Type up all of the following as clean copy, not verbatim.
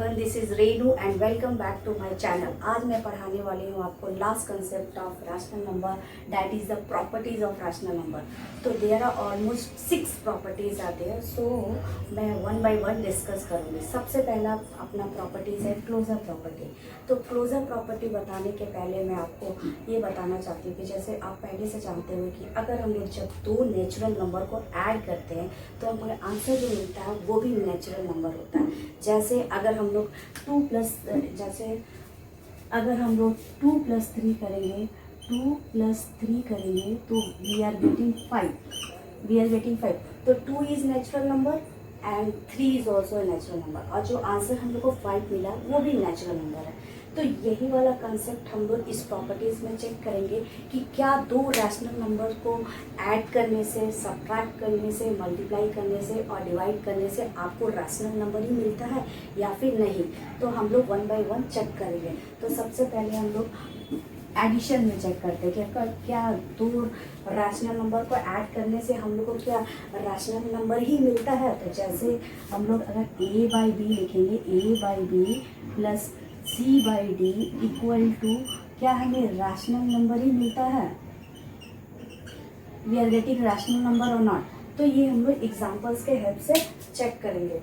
Everyone, this is Renu and welcome back to my channel. आज मैं पढ़ाने वाली हूँ आपको last concept of rational number, that is the properties of rational number. तो देयर आर ऑलमोस्ट 6 प्रॉपर्टीज आते हैं, सो मैं वन बाय वन डिस्कस करूँगी। सबसे पहला अपना प्रॉपर्टीज है क्लोजर प्रॉपर्टी। तो क्लोजर प्रॉपर्टी बताने के पहले मैं आपको ये बताना चाहती हूँ कि जैसे आप पहले से जानते हो कि अगर हम लोग जब दो नेचुरल नंबर को ऐड करते हैं तो हमें आंसर जो मिलता है वो भी नेचुरल नंबर होता है। जैसे अगर हम लोग 2 + 3 करेंगे, 2 + 3 करेंगे तो वी आर गेटिंग 5। तो 2 is natural number and 3 is also natural number, और जो आंसर हम लोग को 5 मिला वो भी नेचुरल नंबर है। तो यही वाला कंसेप्ट हम लोग इस प्रॉपर्टीज़ में चेक करेंगे कि क्या दो रैशनल नंबर को ऐड करने से, सब्ट्रैक्ट करने से, मल्टीप्लाई करने से और डिवाइड करने से आपको रैशनल नंबर ही मिलता है या फिर नहीं। तो हम लोग वन बाय वन चेक करेंगे। तो सबसे पहले हम लोग एडिशन में चेक करते हैं कि क्या दो रैशनल नंबर को ऐड करने से हम लोग को क्या रैशनल नंबर ही मिलता है। तो जैसे हम लोग अगर a/b लिखेंगे, a/b + c/d इक्वल टू क्या हमें रैशनल नंबर ही मिलता है, we are getting rational number और नॉट। तो ये हम लोग एग्जाम्पल्स के हेल्प से चेक करेंगे,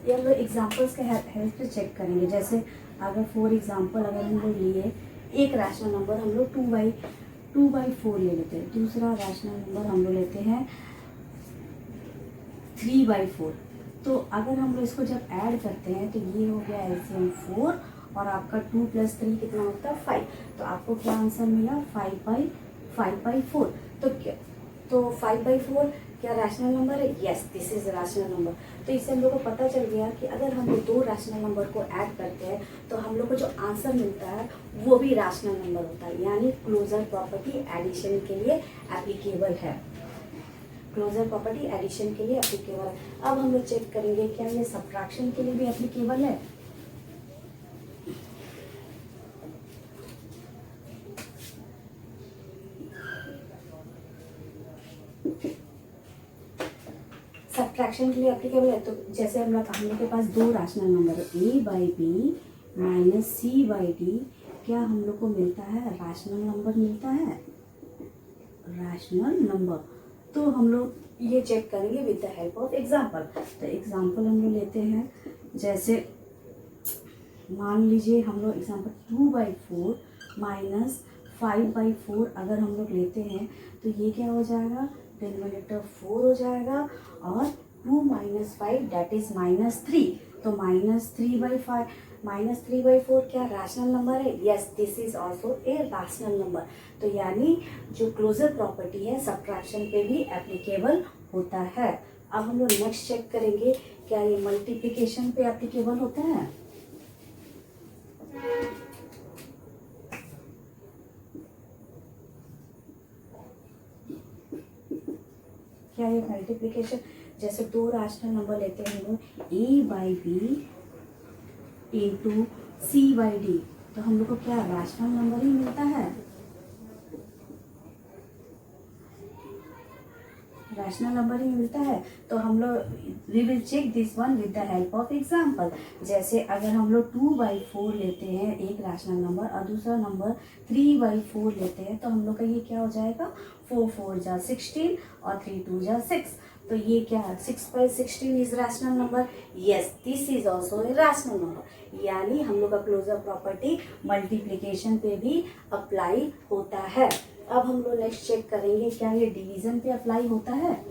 ये हम लोग एग्जाम्पल्स के हेल्प से चेक करेंगे। जैसे अगर फॉर एग्जाम्पल अगर हम लोग लिए एक रैशनल नंबर हम लोग 2/4 ले लेते हैं, दूसरा रैशनल नंबर हम लोग लेते हैं 3/4। तो अगर हम लोग इसको जब ऐड करते हैं तो ये हो गया एलसीएम 4 और आपका 2 + 3 कितना होता है 5। तो आपको क्या आंसर मिला 5/4। तो 5/4 क्या रैशनल नंबर है? Yes, this is rational number. तो इससे हम लोग को पता चल गया कि अगर हम लोग दो रैशनल नंबर को ऐड करते हैं तो हम लोग को जो आंसर मिलता है वो भी रैशनल नंबर होता है, यानी क्लोजर प्रॉपर्टी एडिशन के लिए एप्लीकेबल है। क्लोजर प्रॉपर्टी एडिशन के लिए एप्लीकेबल है। अब हम लोग चेक करेंगे क्या ये सब्ट्रैक्शन के लिए भी एप्लीकेबल है। सब्ट्रैक्शन के लिए एप्लीकेबल है। तो जैसे हम लोग के पास दो रैशनल नंबर है, a/b - c/d, क्या हम लोग को मिलता है रैशनल नंबर मिलता है, रैशनल नंबर। तो हम लोग ये चेक करेंगे with the help of example. तो एग्जाम्पल हम लोग लेते हैं, जैसे मान लीजिए हम लोग एग्जाम्पल 2/4 - 5/4 अगर हम लोग लेते हैं तो ये क्या हो जाएगा, डिनोमिनेटर 4 हो जाएगा और 2 - 5 दैट इज -3। तो -3/4 क्या रैशनल नंबर है? Yes, this is also a rational number. तो यानी जो क्लोजर प्रॉपर्टी है सब्ट्रैक्शन पे भी एप्लीकेबल होता है। अब हम लोग नेक्स्ट चेक करेंगे क्या ये मल्टीप्लिकेशन पे एप्लीकेबल होता है। क्या ये मल्टीप्लिकेशन, जैसे दो रैशनल नंबर लेते हैं हम लोग a/b × c/d, तो हम लोग को क्या रैशनल नंबर ही मिलता है, रैशनल नंबर ही मिलता है। तो हम लोग we will check this one with the help of example. जैसे अगर हम लोग 2/4 लेते हैं एक रैशनल नंबर और दूसरा नंबर 3/4 लेते हैं तो हम लोग का ये क्या हो जाएगा, 4 × 4 = 16 और 3 × 2 = 6। तो ये क्या है 6/16 is rational number. Yes, this is also a rational number. यानी हम लोग का क्लोजर प्रॉपर्टी मल्टीप्लिकेशन पे भी अप्लाई होता है। अब हम लोग नेक्स्ट चेक करेंगे क्या ये डिवीजन पे अप्लाई होता है।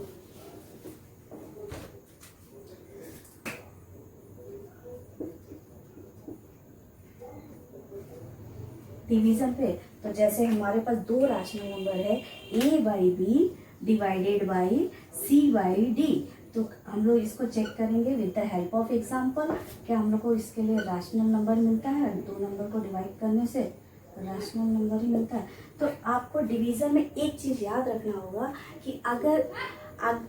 डिवीजन पे तो जैसे हमारे पास दो रैशनल नंबर है a/b / c/d, तो हम लोग इसको चेक करेंगे with the help of example. क्या हम लोग को इसके लिए रैशनल नंबर मिलता है, दो नंबर को डिवाइड करने से रैशनल नंबर ही मिलता है। तो आपको डिवीज़न में एक चीज़ याद रखना होगा कि अगर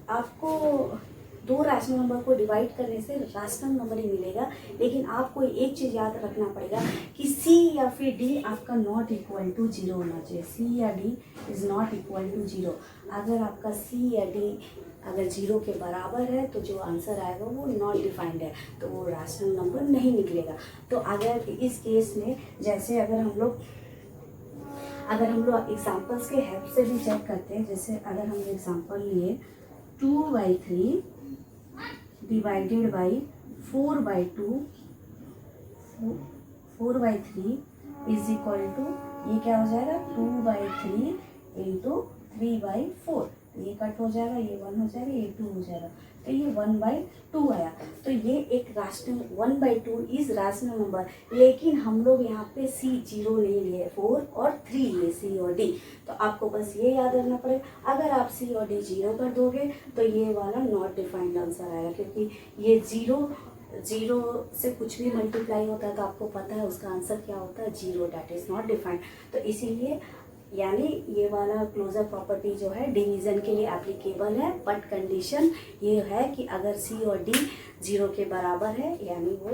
आपको दो रैशनल नंबर को डिवाइड करने से रैशनल नंबर ही मिलेगा, लेकिन आपको एक चीज़ याद रखना पड़ेगा कि c या फिर d आपका नॉट इक्वल टू 0 होना चाहिए। c या d is not equal to 0। अगर आपका c या d अगर 0 के बराबर है तो जो आंसर आएगा वो नॉट डिफाइंड है, तो वो रैशनल नंबर नहीं निकलेगा। तो अगर इस केस में जैसे अगर हम लोग एग्जाम्पल्स के हेल्प से भी चेक करते हैं, जैसे अगर हम एग्जाम्पल लिए 2/3 divided by 4/2, 4/3 is equal to, ये क्या हो जाएगा 2/3 इंटू 3/4, ये कट हो जाएगा, ये 1 हो जाएगा, ये 2 हो जाएगा, तो ये 1/2 आया। तो ये एक रैशनल 1/2 इज रैशनल नंबर, लेकिन हम लोग यहाँ पे C0 नहीं लिए, 4 और 3 लिए, C और D। तो आपको बस ये याद रखना पड़ेगा, अगर आप C और D 0 कर दोगे तो ये वाला नॉट डिफाइंड आंसर आएगा, क्योंकि ये 0 से कुछ भी मल्टीप्लाई होता है तो आपको पता है उसका आंसर क्या होता है, 0, दैट इज नॉट डिफाइंड। तो इसीलिए यानी ये वाला क्लोजर प्रॉपर्टी जो है डिवीज़न के लिए एप्लीकेबल है, बट कंडीशन ये है कि अगर C और D 0 के बराबर है, यानी वो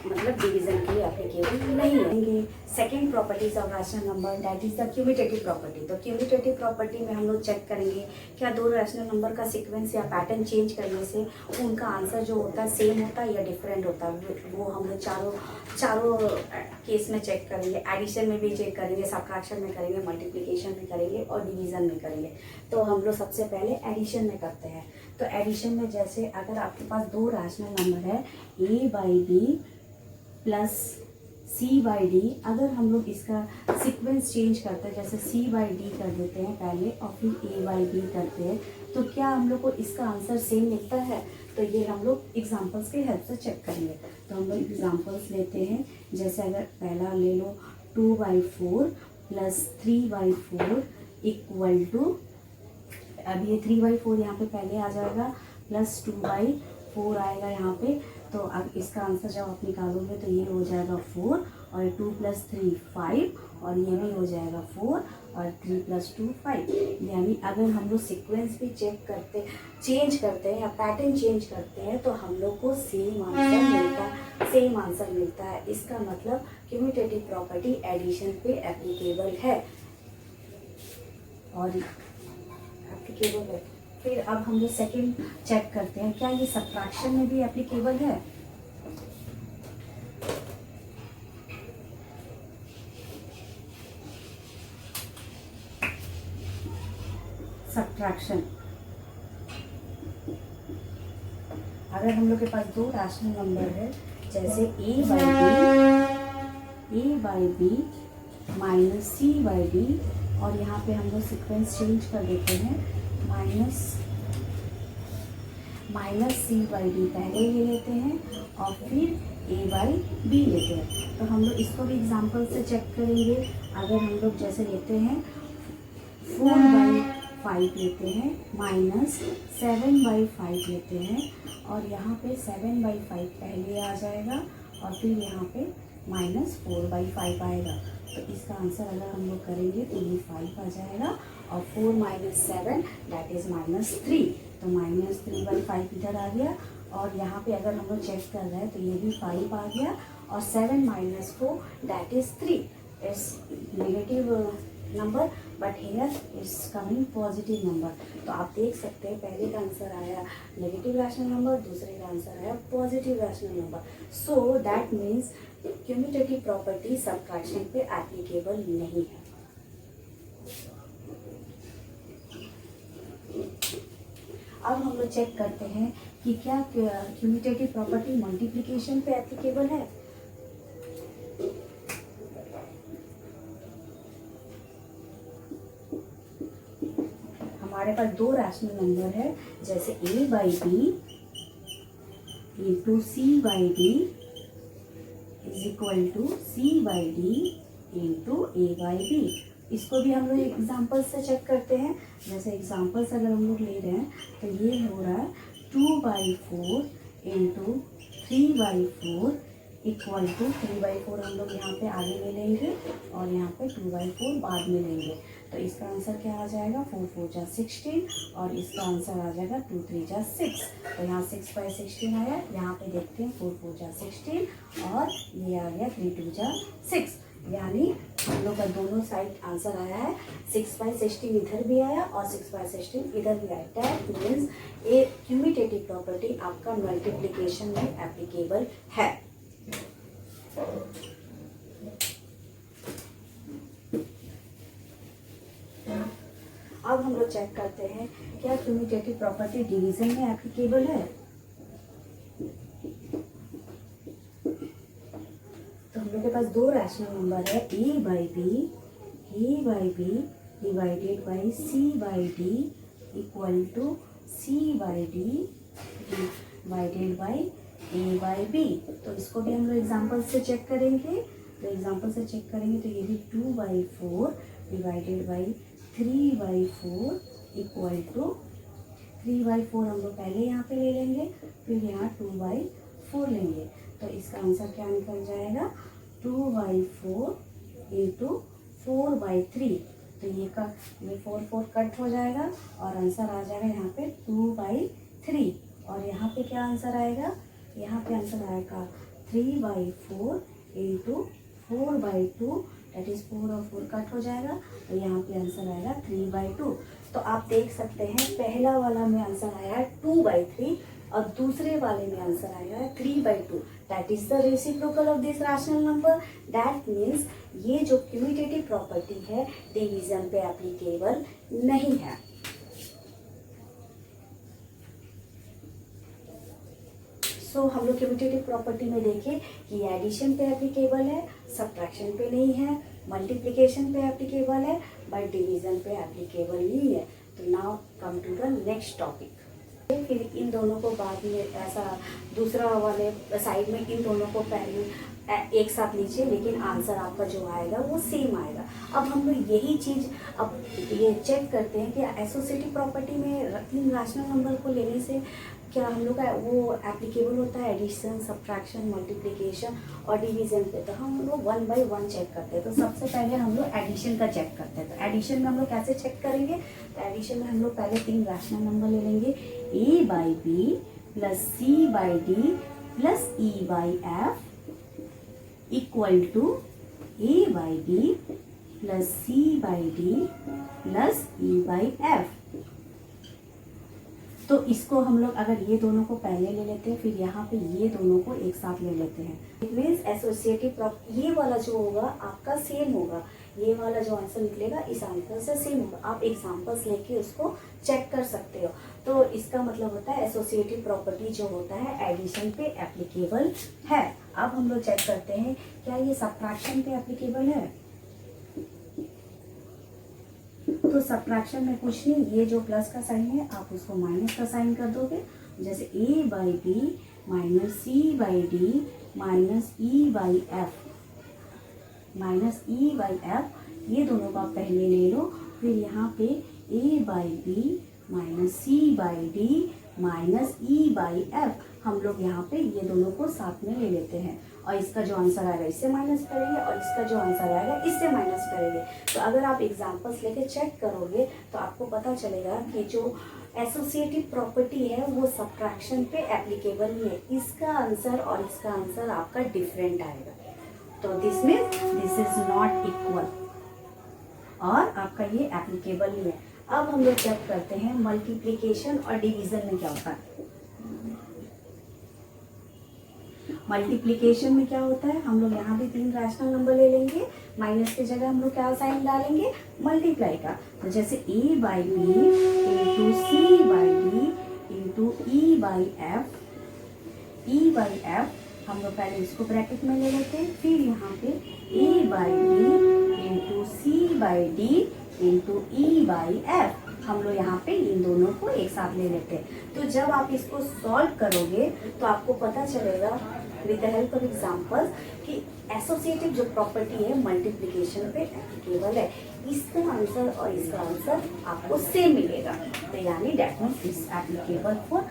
मतलब डिवीज़न के लिए एप्लीकेबल नहीं है। Second properties of rational number, that is the cumulative property. तो क्यूमुलेटिव प्रॉपर्टी में हम लोग चेक करेंगे क्या दो रैशनल नंबर का सीक्वेंस या पैटर्न चेंज करने से उनका आंसर जो होता है सेम होता है या डिफरेंट होता है। वो हम लोग चारों केस में चेक करेंगे, एडिशन में भी चेक करेंगे, सब्ट्रैक्शन में करेंगे, मल्टीप्लिकेशन में करेंगे और डिवीज़न में करेंगे। तो हम लोग सबसे पहले एडिशन में करते हैं। तो एडिशन में जैसे अगर आपके पास दो रैशनल नंबर है A/B प्लस C/D, अगर हम लोग इसका सीक्वेंस चेंज करते हैं, जैसे C/D कर देते हैं पहले और फिर A/B करते हैं, तो क्या हम लोग को इसका आंसर सेम मिलता है? तो ये हम लोग एग्जांपल्स के हेल्प से चेक करेंगे। तो हम लोग एग्जांपल्स लेते हैं, जैसे अगर पहला ले लो 2/4 प्लस 3/4 इक्वल टू, अब ये 3/4 यहाँ पे पहले आ जाएगा, प्लस 2/4 आएगा यहाँ पे। तो अब इसका आंसर जब आप निकालोगे तो ये हो जाएगा 4 और 2 + 3 5 और ये भी हो जाएगा 4 और 3 + 2 5। यानी अगर हम लोग सीक्वेंस भी चेंज करते हैं या पैटर्न चेंज करते हैं तो हम लोग को सेम आंसर मिलता है। इसका मतलब क्यूमुलेटिव प्रॉपर्टी एडिशन पे एप्लीकेबल है और एप्लीकेबल है। फिर अब हम लोग सेकेंड चेक करते हैं क्या ये सब्ट्रैक्शन में भी एप्लीकेबल है। सब्ट्रैक्शन, अगर हम लोग के पास दो रैशनल नंबर है, जैसे A/B माइनस C/D, और यहाँ पे हम लोग सीक्वेंस चेंज कर देते हैं, माइनस C/D पहले ले लेते हैं और फिर A/B लेते हैं। तो हम लोग इसको भी एग्जांपल से चेक करेंगे। अगर हम लोग जैसे लेते हैं 4/5 लेते हैं माइनस 7/5 लेते हैं, और यहाँ पे 7/5 पहले आ जाएगा और फिर यहाँ पे माइनस 4/5 आएगा। तो इसका आंसर अगर हम लोग करेंगे तो ये 5 आ जाएगा और 4 - 7 दैट इज -3। तो -3/5 इधर आ गया, और यहाँ पे अगर हम लोग चेक कर रहे हैं तो ये भी 5 आ गया और 7 - 4 that is 3। It's negative number but here it's coming positive number. तो आप देख सकते हैं पहले का आंसर आया नेगेटिव रैशनल नंबर, दूसरे का आंसर आया positive rational number. So that means cumulative property subtraction पे एप्लीकेबल नहीं है। अब हम लोग चेक करते हैं कि क्या क्यूमुलेटिव प्रॉपर्टी मल्टीप्लिकेशन पे एप्लीकेबल है। हमारे पास दो रैशनल नंबर है, जैसे A/B into C/D is equal to C/D into A/B। इसको भी हम लोग एग्जाम्पल से चेक करते हैं। जैसे एग्जाम्पल्स अगर हम लोग ले रहे हैं तो ये हो रहा है 2/4 इंटू 3/4 इक्वल टू 3/4 हम लोग यहाँ पे आगे ले लेंगे और यहाँ पे 2/4 बाद में लेंगे। तो इसका आंसर क्या आ जाएगा 4 × 4 = 16 और इसका आंसर आ जाएगा 2 × 3 = 6। तो यहाँ 6/16 आया, यहाँ पे देखते हैं 4 × 4 = 16 और ये आ गया 3 × 2 = 6। यानी हम लोग का दोनों साइड आंसर आया है 6/16 इधर भी आया और 6/16 इधर भी आया। दैट मीन्स ए क्यूमिटेटिव प्रॉपर्टी आपका मल्टीप्लिकेशन में एप्लीकेबल है। अब हम लोग चेक करते हैं क्या क्यूमिटेटिव प्रॉपर्टी डिवीजन में एप्लीकेबल है। तो हम लोग के पास दो रैशनल नंबर है a/b divided by c/d equal to c/d divided by a/b। तो इसको भी हम लोग एग्जाम्पल से चेक करेंगे। तो एग्जाम्पल से चेक करेंगे तो ये भी 2/4 डिवाइडेड बाई 3/4 इक्वल टू 3/4 हम लोग पहले यहाँ पे ले लेंगे, फिर यहाँ 2/4 लेंगे। तो इसका आंसर क्या निकल जाएगा 2/4 इंटू 4/3। तो ये 4 कट हो जाएगा और आंसर आ जाएगा यहाँ पे 2/3। और यहाँ पे क्या आंसर आएगा, यहाँ पे आंसर आएगा 3/4 इंटू 4/2, दैट इज 4 और 4 कट हो जाएगा। तो यहाँ पे आंसर आएगा 3/2। तो आप देख सकते हैं पहला वाला में आंसर आया है 2/3 और दूसरे वाले में आंसर आया है 3/2। That is the reciprocal of this rational number. That means ये जो क्यूमिटेटिव प्रॉपर्टी है डिवीजन पे एप्लीकेबल नहीं है। सो हम लोग क्यूमिटेटिव प्रॉपर्टी में देखें कि एडिशन पे एप्लीकेबल है, सब्ट्रैक्शन पे नहीं है, मल्टीप्लिकेशन पे एप्लीकेबल है, बट डिवीजन पे एप्लीकेबल नहीं है। तो now come to the next topic. फिर इन दोनों को बाद में ऐसा दूसरा वाले साइड में इन दोनों को पहले एक साथ लीजिए, लेकिन आंसर आपका जो आएगा वो सेम आएगा। अब हम लोग यही चीज़ अब ये चेक करते हैं कि एसोसिएटिव प्रॉपर्टी में तीन रैशनल नंबर को लेने से क्या हम लोग का वो एप्लीकेबल होता है एडिशन, सब्ट्रैक्शन, मल्टीप्लिकेशन और डिवीजन पे। तो हम लोग 1 बाय 1 चेक करते हैं। तो सबसे पहले हम लोग एडिशन का चेक करते हैं। तो एडिशन में हम लोग कैसे चेक करेंगे, तो एडिशन में हम लोग पहले तीन रैशनल नंबर ले लेंगे a/b plus c/d plus e/f equal to a/b plus c/d plus e/f। तो इसको हम लोग अगर ये दोनों को पहले ले लेते हैं, फिर यहाँ पे ये दोनों को एक साथ ले लेते हैं। इट मीन्स एसोसिएटिव ये वाला जो होगा आपका सेम होगा, ये वाला जो आंसर निकलेगा इस आंसर से सेम होगा। आप एग्जांपल्स लेके उसको चेक कर सकते हो। तो इसका मतलब होता है एसोसिएटिव प्रॉपर्टी जो होता है एडिशन पे एप्लीकेबल है। अब हम लोग चेक करते हैं क्या ये सब्ट्रैक्शन पे एप्लीकेबल है। तो सब्ट्रैक्शन में कुछ नहीं, ये जो प्लस का साइन है आप उसको माइनस का साइन कर दोगे। जैसे a/b minus c/d minus e/f ये दोनों को आप पहले ले लो। फिर यहाँ पे a/b minus c/d minus e/f हम लोग यहाँ पे ये दोनों को साथ में ले लेते हैं और इसका जो आंसर आएगा इससे माइनस करेंगे और इसका जो आंसर आएगा इससे माइनस करेंगे। तो अगर आप एग्जांपल्स लेके चेक करोगे तो आपको पता चलेगा कि जो एसोसिएटिव प्रॉपर्टी है वो सब्ट्रैक्शन पे एप्लीकेबल नहीं है। इसका आंसर और इसका आंसर आपका डिफरेंट आएगा। तो this means this is not equal और आपका ये एप्लीकेबल नहीं है। अब हम लोग चेक करते हैं मल्टीप्लिकेशन और डिवीजन में क्या होता है। मल्टीप्लिकेशन में क्या होता है, हम लोग यहाँ भी तीन रैशनल नंबर ले लेंगे, माइनस की जगह हम लोग क्या साइन डालेंगे मल्टीप्लाई का। तो जैसे a/b into c/d into e/f हम लोग पहले इसको ब्रैकेट में ले लेते हैं। फिर यहाँ पे a/b into c/d into e/f हम लोग यहाँ पे इन दोनों को एक साथ ले लेते हैं। तो जब आप इसको सॉल्व करोगे तो आपको पता चलेगा with the help of examples कि एसोसिएटिव जो प्रॉपर्टी है मल्टीप्लिकेशन पे एप्लीकेबल है। इसका आंसर और इसका आंसर आपको सेम मिलेगा। तो यानी that means is applicable for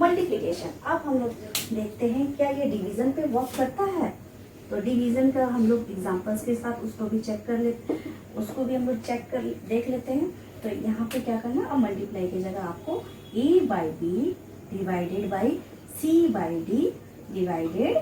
multiplication. अब हम लोग देखते हैं क्या ये डिवीजन पे वर्क करता है। तो डिवीजन का हम लोग एग्जांपल्स के साथ उसको भी चेक कर लेते, उसको भी हम लोग चेक कर देख लेते हैं। तो यहाँ पे क्या करना, अब मल्टीप्लाई की जगह आपको a/b divided by c/d divided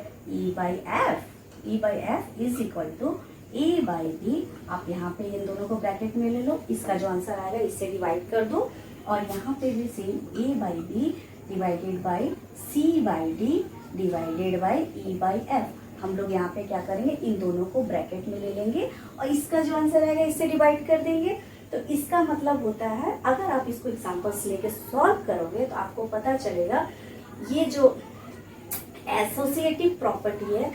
e/f is equal to a by B, आप यहाँ पे इन दोनों को ब्रैकेट में ले लो, इसका जो आंसर आएगा इससे डिवाइड कर दो, और यहाँ पे भी same a by B divided by c by d divided by e by f। हम लोग यहाँ पे क्या करेंगे, इन दोनों को ब्रैकेट में ले लेंगे और इसका जो आंसर आएगा इससे डिवाइड कर देंगे। तो इसका मतलब होता है अगर आप इसको एग्जांपल्स लेके सॉल्व करोगे तो आपको पता चलेगा ये जो एसोसिएटिव प्रॉपर्टी है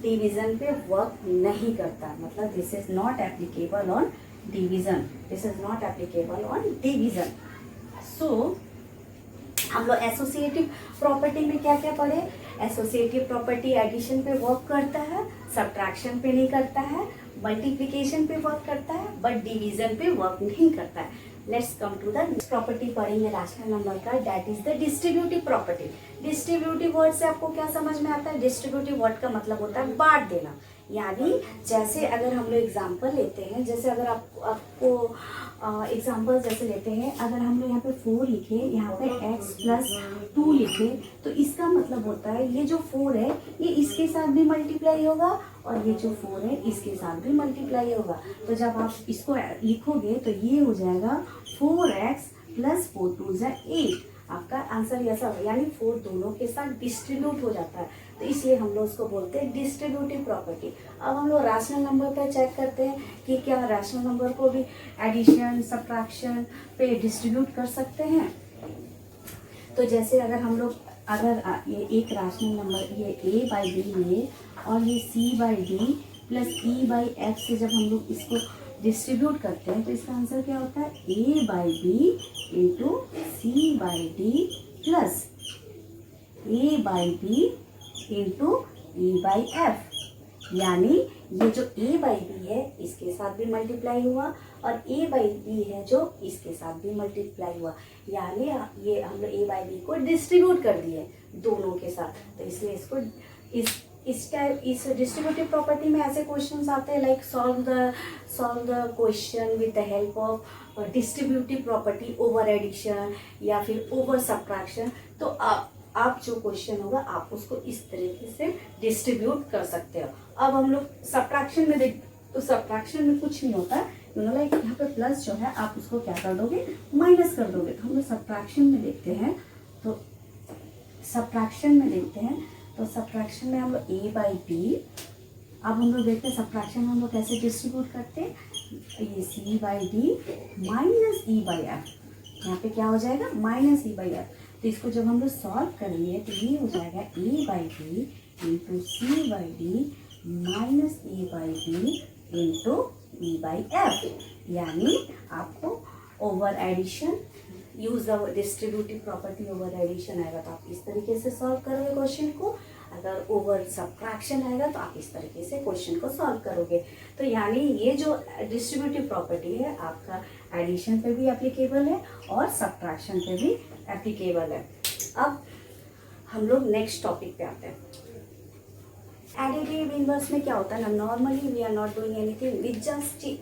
डिवीजन पे वर्क नहीं करता, मतलब this is not applicable on division, this is not applicable on division. So हम लोग एसोसिएटिव प्रॉपर्टी में क्या क्या पढ़े, एसोसिएटिव प्रॉपर्टी एडिशन पे वर्क करता है, सब्ट्रैक्शन पे नहीं करता है, मल्टीप्लिकेशन पे वर्क करता है, बट डिवीजन पे वर्क नहीं करता है। Let's come to the property पढ़ेंगे रैशनल नंबर का, that is the distributive property. Distributive word से आपको क्या समझ में आता है, डिस्ट्रीब्यूटिव वर्ड का मतलब होता है बांट देना, यानी जैसे अगर हम लोग एग्जाम्पल लेते हैं, जैसे अगर आपको एग्जाम्पल जैसे लेते हैं, अगर हम लोग यहाँ पे 4 लिखे, यहाँ पे x प्लस 2 लिखे, तो इसका मतलब होता है ये जो 4 है ये इसके साथ भी मल्टीप्लाई होगा और ये जो 4 है इसके साथ भी मल्टीप्लाई होगा। तो जब आप इसको लिखोगे तो ये हो जाएगा 4x प्लस 4 2 8, आपका आंसर ऐसा होगा, यानी 4 दोनों के साथ डिस्ट्रीब्यूट हो जाता है, तो इसलिए हम लोग उसको बोलते हैं डिस्ट्रीब्यूटिव प्रॉपर्टी। अब हम लोग रैशनल नंबर पे चेक करते हैं कि क्या रैशनल नंबर को भी एडिशन सब्ट्रैक्शन पे डिस्ट्रीब्यूट कर सकते हैं। तो जैसे अगर हम लोग ये एक रैशनल नंबर ये a बाई बी लिए और ये c by D plus e by F से जब हम लोग इसको डिस्ट्रीब्यूट करते हैं तो इसका आंसर क्या होता है, a by B into C by D plus a by B into e by F, यानी ये जो a बाई बी है इसके साथ भी मल्टीप्लाई हुआ और a बाई बी है जो इसके साथ भी मल्टीप्लाई हुआ, यानी ये हम लोग a बाई बी को डिस्ट्रीब्यूट कर दिए दोनों के साथ। तो इसलिए इसको इस डिस्ट्रीब्यूटिव प्रॉपर्टी में ऐसे क्वेश्चंस आते हैं like solve the question with the help of distributive property, over addition या फिर ओवर सब्ट्रैक्शन। तो आप जो क्वेश्चन होगा आप उसको इस तरीके से डिस्ट्रीब्यूट कर सकते हो। अब हम लोग सब्ट्रैक्शन में देख, तो सब्ट्रैक्शन में कुछ नहीं होता, लाइक यहाँ पे प्लस जो है आप उसको क्या कर दोगे, माइनस कर दोगे। तो हम लोग सब्ट्रैक्शन में देखते हैं, तो सब्ट्रैक्शन में हम लोग a बाई बी, अब हम लोग देखते हैं सब्ट्रैक्शन में हम लोग कैसे डिस्ट्रीब्यूट करते हैं, ये c by D minus e by F, यहाँ पे क्या हो जाएगा माइनस e बाई एफ। तो इसको जब हम लोग सॉल्व करेंगे तो ये हो जाएगा a by B into C by D minus A by B into e by F, यानी आपको over addition use the distributive property over addition आएगा तो आप इस तरीके से सॉल्व करोगे क्वेश्चन को, अगर ओवर सब्ट्रैक्शन आएगा तो आप इस तरीके से क्वेश्चन को सॉल्व करोगे। तो यानी ये जो डिस्ट्रीब्यूटिव प्रॉपर्टी है आपका एडिशन पे भी एप्लीकेबल है और सब्ट्रैक्शन पे भी एप्लीकेबल है। अब हम लोग नेक्स्ट टॉपिक पे आते हैं। एडिटिव इनवर्स में क्या होता है ना, normally we are not doing anything,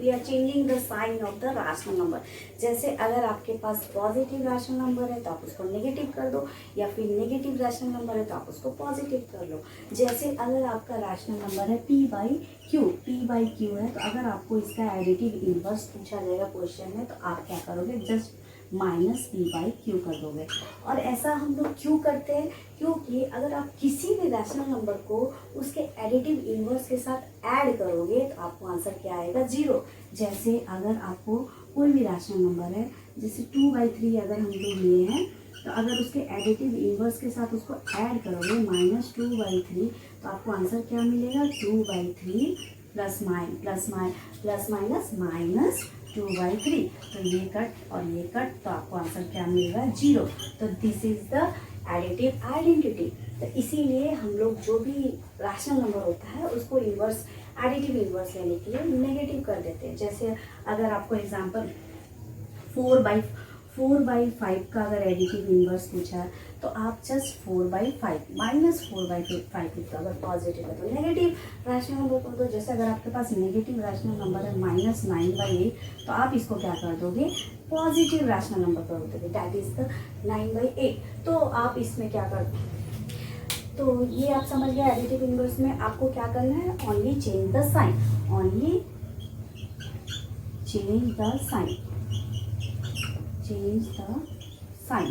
we are changing the sign of the rational number. जैसे अगर आपके पास पॉजिटिव रैशनल नंबर है तो आप उसको नेगेटिव कर दो, या फिर नेगेटिव रैशनल नंबर है तो आप उसको पॉजिटिव कर लो। जैसे अगर आपका रैशनल नंबर है p बाई क्यू है, तो अगर आपको इसका एडिटिव इनवर्स पूछा जाएगा क्वेश्चन में तो आप क्या करोगे, just minus p by Q कर दोगे। और ऐसा हम लोग क्यों करते हैं, क्योंकि अगर आप किसी भी रैशनल नंबर को उसके एडिटिव इनवर्स के साथ ऐड करोगे तो आपको आंसर क्या आएगा, 0। जैसे अगर आपको कोई भी रैशनल नंबर है, जैसे 2 बाई 3 अगर हम लोग लिए हैं, तो अगर उसके एडिटिव इनवर्स के साथ उसको ऐड करोगे माइनस 2 बाई 3, तो आपको आंसर क्या मिलेगा, 2 by 3 plus minus minus 2 by 3। तो ये कट और ये कट, तो आपको आंसर क्या मिलेगा, 0। तो this is the additive identity. तो इसीलिए हम लोग जो भी रैशनल नंबर होता है उसको इनवर्स एडिटिव इनवर्स लेने के लिए नेगेटिव कर देते हैं। जैसे अगर आपको एग्जांपल 4 बाई 5 का अगर एडिटिव इनवर्स पूछा है तो आप जस्ट 4 बाई 5 माइनस 4 बाई 5 लिखो। अगर पॉजिटिव है तो नेगेटिव रैशनल नंबर कर दो। जैसे अगर आपके पास नेगेटिव रैशनल नंबर है माइनस 9 बाई 8, तो आप इसको क्या कर दोगे, पॉजिटिव रैशनल नंबर कर दोगे, दैट इज द 9 बाई 8। तो आप इसमें क्या कर तो ये आप समझ गए एडिटिव इनवर्स में आपको क्या करना है, only change the sign, only change the sign, change the sign.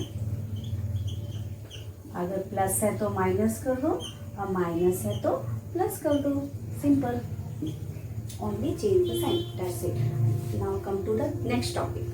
अगर प्लस है तो माइनस कर दो और माइनस है तो प्लस कर दो, simple, only change the sign, that's it. Now come to the next topic.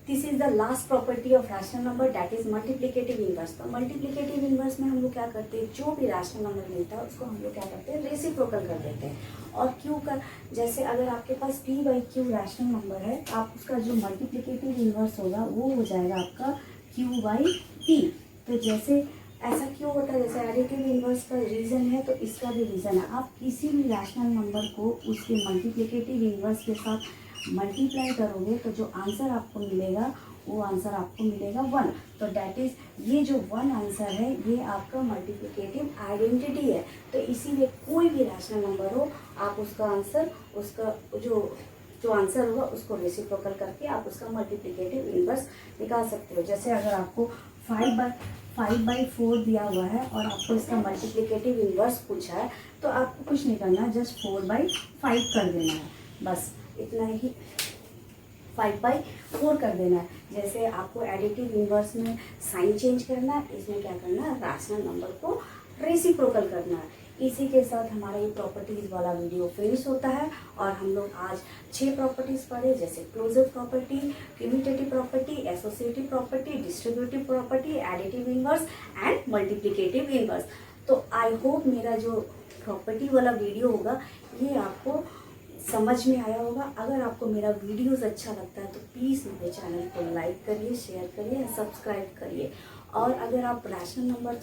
This is the last property of rational number, that is multiplicative inverse. तो मल्टीप्लिकेटिव इनवर्स में हम लोग क्या करते हैं, जो भी रैशनल नंबर मिलता है उसको हम लोग क्या करते हैं, रेसिप्रोकल कर देते हैं। और क्यू का, जैसे अगर आपके पास p by Q rational number है, आप उसका जो मल्टीप्लिकेटिव इनवर्स होगा वो हो जाएगा आपका q बाई p। तो जैसे ऐसा क्यों होता है, जैसे एडिटिव इनवर्स का रीज़न है तो इसका भी रीज़न है। आप किसी भी रैशनल नंबर को उसके मल्टीप्लिकेटिव इनवर्स के साथ मल्टीप्लाई करोगे तो जो आंसर आपको मिलेगा वो आंसर आपको मिलेगा 1। तो डैट इज ये जो 1 आंसर है ये आपका मल्टीप्लिकेटिव आइडेंटिटी है। तो इसीलिए कोई भी रैशनल नंबर हो, आप उसका आंसर, उसका जो आंसर होगा उसको रेसिप्रोकल करके आप उसका मल्टीप्लिकेटिव इनवर्स निकाल सकते हो। जैसे अगर आपको 5/4 दिया हुआ है और आपको इसका मल्टीप्लिकेटिव इनवर्स पूछा है तो आपको कुछ नहीं करना, जस्ट 4/5 कर देना है, बस इतना ही, 5/4 कर देना है। जैसे आपको एडिटिव इनवर्स में साइन चेंज करना है, इसमें क्या करना है, रैशनल नंबर को रेसिप्रोकल करना है। इसी के साथ हमारा ये प्रॉपर्टीज़ वाला वीडियो फिनिश होता है और हम लोग आज 6 प्रॉपर्टीज़ पढ़े, जैसे closure property, commutative property, associative property, distributive property, additive inverse and multiplicative inverse. तो आई होप मेरा जो प्रॉपर्टी वाला वीडियो होगा ये आपको समझ में आया होगा। अगर आपको मेरा वीडियोस अच्छा लगता है तो प्लीज़ मेरे चैनल को लाइक करिए, शेयर करिए, सब्सक्राइब करिए। और अगर आप रैशनल नंबर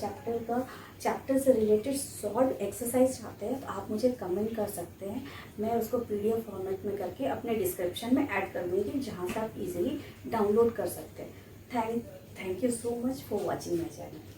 चैप्टर से रिलेटेड शॉर्ट एक्सरसाइज चाहते हैं तो आप मुझे कमेंट कर सकते हैं, मैं उसको PDF फॉर्मेट में करके अपने डिस्क्रिप्शन में ऐड कर दूँगी, जहाँ से आप इजीली डाउनलोड कर सकते हैं। Thank you so much for watching my channel.